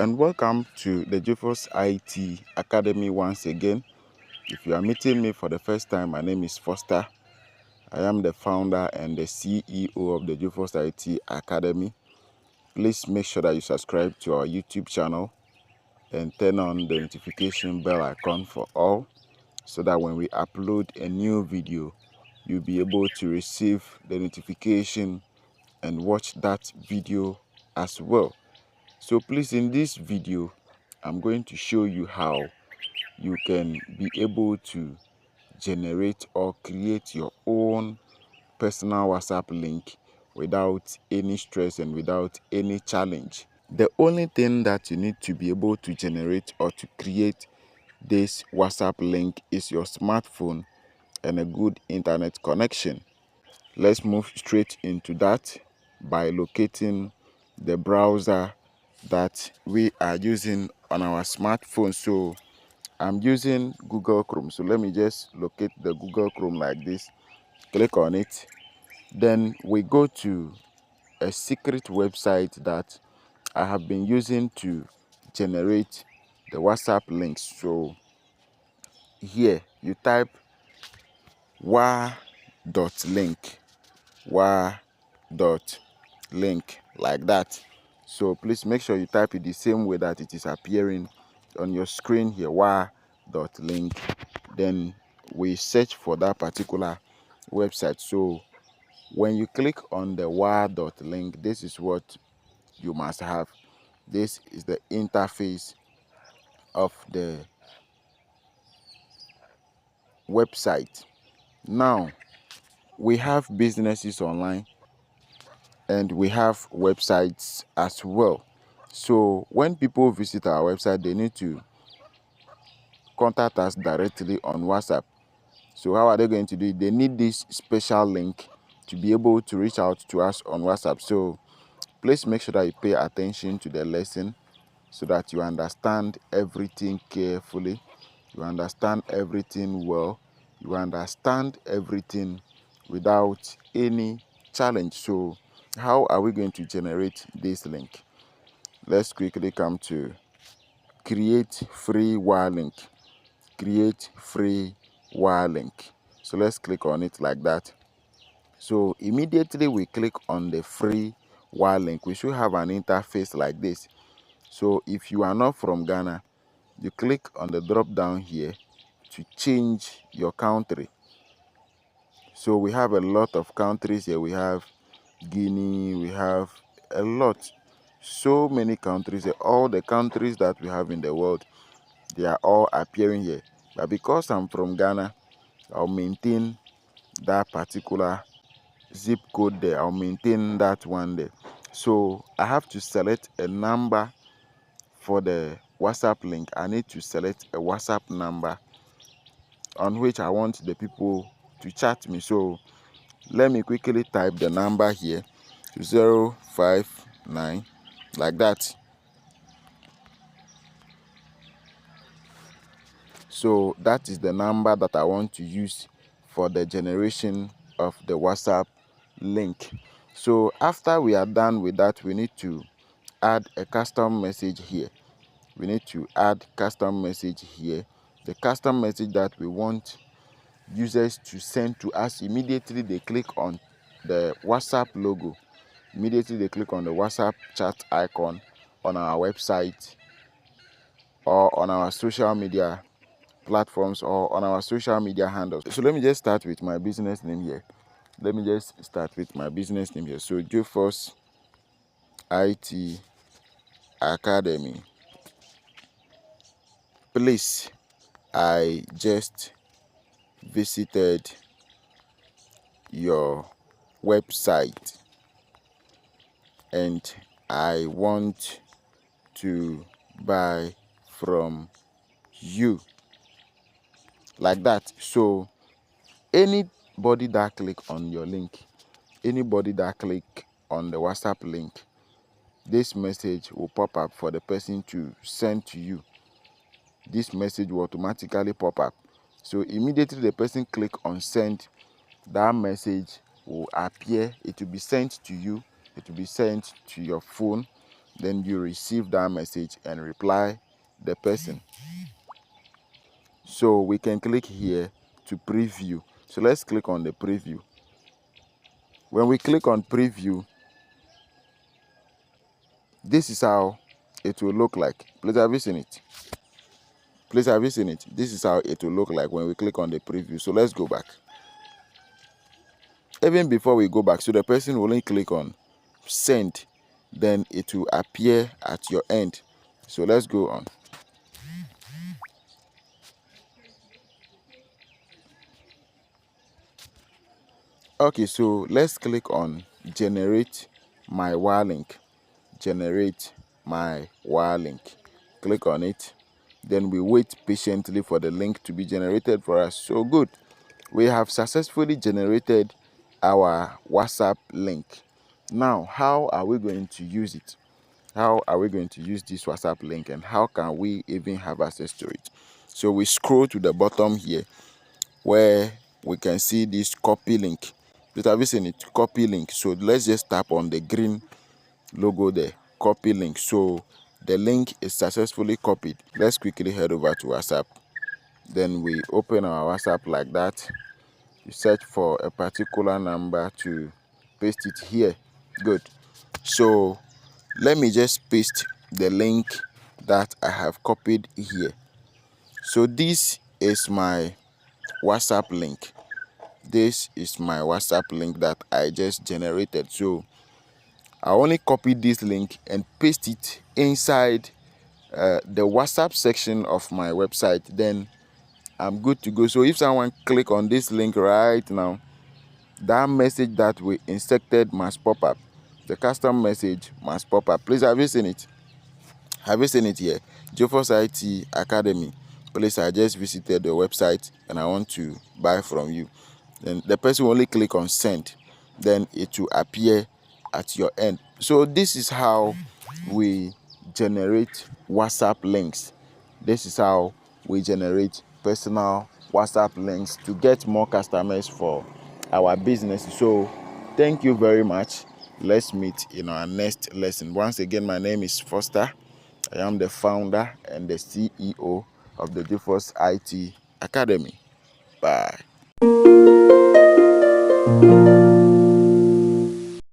and welcome to the Jufos IT Academy once again. If you are meeting me for the first time, my name is Foster. I am the founder and the CEO of the Jufos IT Academy. Please make sure that you subscribe to our YouTube channel and turn on the notification bell icon for all, so that when we upload a new video, you'll be able to receive the notification and watch that video as well. So please, in this video, I'm going to show you how you can be able to generate or create your own personal WhatsApp link without any stress and without any challenge. The only thing that you need to be able to generate or to create this WhatsApp link is your smartphone and a good internet connection. Let's move straight into that by locating the browser that we are using on our smartphone. So I'm using Google Chrome. So let me just locate the Google Chrome like this. Click on it. Then we go to a secret website that I have been using to generate the WhatsApp links. So here you type wa.link like that. So please make sure you type it the same way that it is appearing on your screen here, wa.link. Then we search for that particular website. So when you click on the wa.link, this is what you must have. This is the interface of the website. Now we have businesses online and we have websites as well. So when people visit our website, they need to contact us directly on WhatsApp. So how are they going to do it? They need this special link to be able to reach out to us on WhatsApp. So please make sure that you pay attention to the lesson so that you understand everything carefully, you understand everything well, you understand everything without any challenge. So how are we going to generate this link? Let's quickly come to create free WA link. Create free WA link. So let's click on it like that. So immediately we click on the free WA link, we should have an interface like this. So if you are not from Ghana, you click on the drop down here to change your country. So we have a lot of countries here. We have Guinea, we have a lot, so many countries. All the countries that we have in the world, they are all appearing here. But because I'm from Ghana, I'll maintain that particular zip code there. I'll maintain that one there. So I have to select a number for the WhatsApp link. I need to select a WhatsApp number on which I want the people to chat me. So let me quickly type the number here, 059, like that. So that is the number that I want to use for the generation of the WhatsApp link. So after we are done with that, we need to add a custom message here. We need to add custom message here. The custom message that we want users to send to us immediately they click on the WhatsApp logo. Immediately they click on the WhatsApp chat icon on our website or on our social media platforms or on our social media handles. So let me just start with my business name here. So Jufos IT Academy. Please, I just visited your website and I want to buy from you, like that. So anybody that click on your link, anybody that click on the WhatsApp link, this message will pop up for the person to send to you. This message will automatically pop up. So immediately the person click on send, that message will appear. It will be sent to you. It will be sent to your phone. then you receive that message and reply the person. So we can click here to preview. So let's click on the preview. When we click on preview, this is how it will look like. Please, have you seen it? Please, have you seen it? This is how it will look like when we click on the preview. So let's go back. Even before we go back, so the person will only click on send, then it will appear at your end. So let's go on. Okay, so let's click on generate my wire link. Generate my wire link. Click on it. Then we wait patiently for the link to be generated for us. So good. We have successfully generated our WhatsApp link. Now, how are we going to use it? How are we going to use this WhatsApp link, and how can we even have access to it? So we scroll to the bottom here where we can see this copy link. But have you seen it? Copy link. So let's just tap on the green logo there, copy link. So the link is successfully copied. Let's quickly head over to WhatsApp. Then we open our WhatsApp like that. You search for a particular number to paste it here. Good. So let me just paste the link that I have copied here. So this is my WhatsApp link. This is my WhatsApp link that I just generated. So I only copy this link and paste it inside the WhatsApp section of my website. Then I'm good to go. So if someone click on this link right now, that message that we inserted must pop up. The custom message must pop up. Please, have you seen it? Have you seen it here? Jofos IT Academy. Please, I just visited the website and I want to buy from you. Then the person will only click on send. Then it will appear at your end. So this is how we generate WhatsApp links. This is how we generate personal WhatsApp links to get more customers for our business. So thank you very much. Let's meet in our next lesson. Once again, my name is Foster. I am the founder and the CEO of the Jofos IT Academy. Bye.